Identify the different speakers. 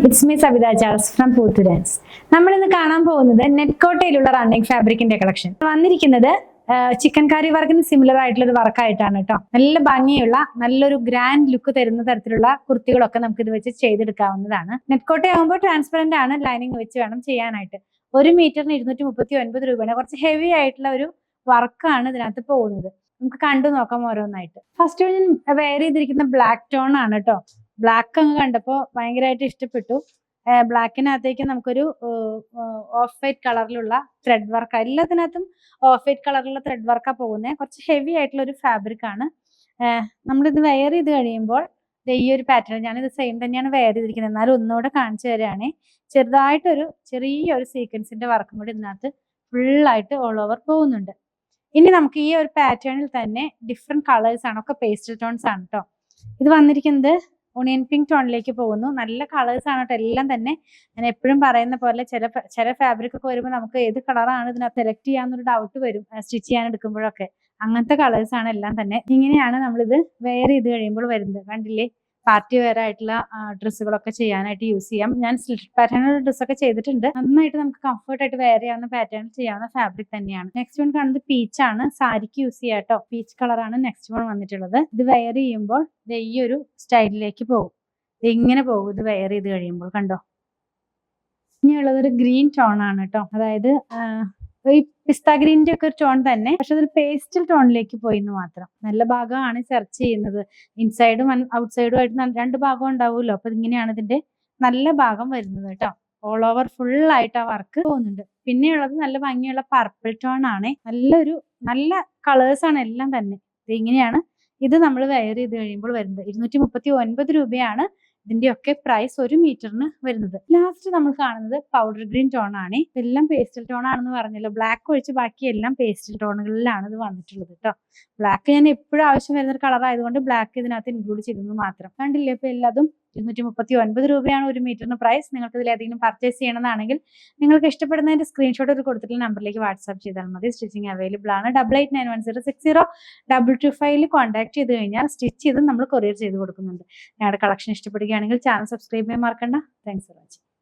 Speaker 1: It's me Sabitha Charles from Poothurans. നമ്മൾ ഇന്ന് കാണാൻ പോകുന്നത് നെറ്റ്കോട്ടയിലുള്ള റണ്ണിങ് ഫാബ്രിക്കിന്റെ കളക്ഷൻ. വന്നിരിക്കുന്നത് ചിക്കൻ കാരി വർക്കിന് സിമിലർ ആയിട്ടുള്ള ഒരു വർക്കായിട്ടാണ് കേട്ടോ. നല്ല ഭംഗിയുള്ള നല്ലൊരു ഗ്രാൻഡ് ലുക്ക് തരുന്ന തരത്തിലുള്ള കുർത്തികളൊക്കെ നമുക്ക് ഇത് വെച്ച് ചെയ്തെടുക്കാവുന്നതാണ്. നെറ്റ്കോട്ട ആകുമ്പോൾ ട്രാൻസ്പെറന്റ് ആണ്, ലൈനിങ് വെച്ച് വേണം ചെയ്യാനായിട്ട്. 1 മീറ്ററിന് 239 രൂപയാണ്. കുറച്ച് ഹെവി ആയിട്ടുള്ള ഒരു വർക്കാണ് ഇതിനകത്ത് പോകുന്നത്. നമുക്ക് കണ്ടു നോക്കാം ഓരോന്നായിട്ട്. ഫസ്റ്റ് ഞാൻ വെയർ ചെയ്തിരിക്കുന്ന ബ്ലാക്ക് ടോൺ ആണ് കേട്ടോ. ബ്ലാക്ക് അങ്ങ് കണ്ടപ്പോൾ ഭയങ്കരമായിട്ട് ഇഷ്ടപ്പെട്ടു. ബ്ലാക്കിനകത്തേക്ക് നമുക്കൊരു ഓഫ് വൈറ്റ് കളറിലുള്ള ത്രെഡ് വർക്ക്, എല്ലാത്തിനകത്തും ഓഫ് വൈറ്റ് കളറിലുള്ള ത്രെഡ് വർക്കാണ് പോകുന്നത്. കുറച്ച് ഹെവി ആയിട്ടുള്ള ഒരു ഫാബ്രിക് ആണ്. നമ്മളിത് വെയർ ചെയ്ത് കഴിയുമ്പോൾ ഈ ഒരു പാറ്റേൺ, ഞാനിത് സെയിം തന്നെയാണ് വെയർ ചെയ്തിരിക്കുന്നത്, എന്നാലും ഒന്നുകൂടെ കാണിച്ചു തരാണേ. ചെറിയൊരു സീക്വൻസിന്റെ വർക്കും കൂടി ഇതിനകത്ത് ഫുള്ളായിട്ട് ഓൾ ഓവർ പോകുന്നുണ്ട്. ഇനി നമുക്ക് ഈ ഒരു പാറ്റേണിൽ തന്നെ ഡിഫറെന്റ് കളേഴ്സ് ആണ്, ഒക്കെ പേസ്റ്റൽ ടോൺസ് ആണ് കേട്ടോ. ഇത് വന്നിരിക്കുന്നത് ഓണിയൻ പിങ്ക് ടോണിലേക്ക് പോകുന്നു. നല്ല കളേഴ്സ് ആണ് കേട്ടോ എല്ലാം തന്നെ. ഞാൻ എപ്പോഴും പറയുന്ന പോലെ ചില ഫാബ്രിക് ഒക്കെ വരുമ്പോൾ നമുക്ക് ഏത് കളറാണ് ഇതിനകത്ത് സെലക്ട് ചെയ്യാന്നൊരു ഡൗട്ട് വരും സ്റ്റിച്ച് ചെയ്യാൻ എടുക്കുമ്പോഴൊക്കെ. അങ്ങനത്തെ കളേഴ്സ് ആണ് എല്ലാം തന്നെ. ഇങ്ങനെയാണ് നമ്മളിത് വെയർ ചെയ്ത് കഴിയുമ്പോൾ വരുന്നത്. കണ്ടില്ലേ, പാർട്ടി വെയർ ആയിട്ടുള്ള ഡ്രസ്സുകളൊക്കെ ചെയ്യാനായിട്ട് യൂസ് ചെയ്യാം. ഞാൻ സ്ലിറ്റ് പാറ്റേണുള്ള ഡ്രസ്സൊക്കെ ചെയ്തിട്ടുണ്ട്. നന്നായിട്ട് നമുക്ക് കംഫർട്ട് ആയിട്ട് വെയർ ചെയ്യാവുന്ന പാറ്റേൺ ചെയ്യാവുന്ന ഫാബ്രിക് തന്നെയാണ്. നെക്സ്റ്റ് വൺ കാണുന്നത് പീച്ചാണ്. സാരിക്ക് യൂസ് ചെയ്യാം കേട്ടോ. പീച്ച് കളറാണ് നെക്സ്റ്റ് വൺ വന്നിട്ടുള്ളത്. ഇത് വെയർ ചെയ്യുമ്പോൾ ഈ ഒരു സ്റ്റൈലിലേക്ക് പോകും. ഇങ്ങനെ പോകും ഇത് വെയർ ചെയ്ത് കഴിയുമ്പോൾ. കണ്ടോ, ഇനിയുള്ളത് ഒരു ഗ്രീൻ ടോൺ ആണ് കേട്ടോ. അതായത് ഈ പിസ്ത ഗ്രീനിന്റെ ഒക്കെ ഒരു ടോൺ തന്നെ, പക്ഷെ അതൊരു പേസ്റ്റൽ ടോണിലേക്ക് പോയി എന്ന് മാത്രം. നല്ല ഭാഗമാണ് സെർച്ച് ചെയ്യുന്നത്. ഇൻസൈഡും ഔട്ട് സൈഡും ആയിട്ട് രണ്ട് ഭാഗം ഉണ്ടാവുമല്ലോ. അപ്പൊ ഇങ്ങനെയാണ് ഇതിന്റെ നല്ല ഭാഗം വരുന്നത് കേട്ടോ. ഓൾ ഓവർ ഫുൾ ആയിട്ട് ആ വർക്ക് പോകുന്നുണ്ട്. പിന്നെയുള്ളത് നല്ല ഭംഗിയുള്ള പർപ്പിൾ ടോൺ ആണ്. നല്ല കളേഴ്സ് ആണ് എല്ലാം തന്നെ. ഇങ്ങനെയാണ് ഇത് നമ്മൾ വെയർ ചെയ്ത് കഴിയുമ്പോൾ വരുന്നത്. 239 രൂപയാണ് ഇതിന്റെയൊക്കെ പ്രൈസ് 1 മീറ്ററിന് വരുന്നത്. ലാസ്റ്റ് നമ്മൾ കാണുന്നത് പൗഡർ ഗ്രീൻ ടോൺ ആണ്. ഇതെല്ലാം പേസ്റ്റൽ ടോൺ ആണെന്ന് പറഞ്ഞല്ലോ. ബ്ലാക്ക് ഒഴിച്ച് ബാക്കി എല്ലാം പേസ്റ്റൽ ടോണുകളിലാണ് ഇത് വന്നിട്ടുള്ളത് കേട്ടോ. ബ്ലാക്ക് ഞാൻ എപ്പോഴും ആവശ്യം വരുന്ന ഒരു കളർ ആയതുകൊണ്ട് ബ്ലാക്ക് ഇതിനകത്ത് ഇൻക്ലൂഡ് ചെയ്തെന്ന് മാത്രം. കണ്ടില്ലേ, ഇപ്പൊ എല്ലാതും 239 രൂപയാണ് 1 മീറ്ററിന് പ്രൈസ്. നിങ്ങൾക്ക് ഇതിലേതെങ്കിലും പർച്ചേസ് ചെയ്യണമെന്നാണെങ്കിൽ നിങ്ങൾക്ക് ഇഷ്ടപ്പെടുന്നതിന്റെ സ്ക്രീൻഷോട്ട് ഒരു കൊടുത്തിട്ടുള്ള നമ്പറിലേക്ക് വാട്സ്ആപ്പ് ചെയ്താൽ മതി. സ്റ്റിച്ചിങ് അവൈലബിൾ ആണ്. 8891060255 കോൺടാക്ട് ചെയ്ത് കഴിഞ്ഞാൽ സ്റ്റിച്ച് ചെയ്ത് നമ്മൾ കൊറിയർ ചെയ്ത് കൊടുക്കുന്നുണ്ട്. ഞങ്ങളുടെ കളക്ഷൻ ഇഷ്ടപ്പെടുകയാണെങ്കിൽ ചാനൽ സബ്സ്ക്രൈബ് ചെയ്യാൻ മറക്കണ്ട. Thanks for watching.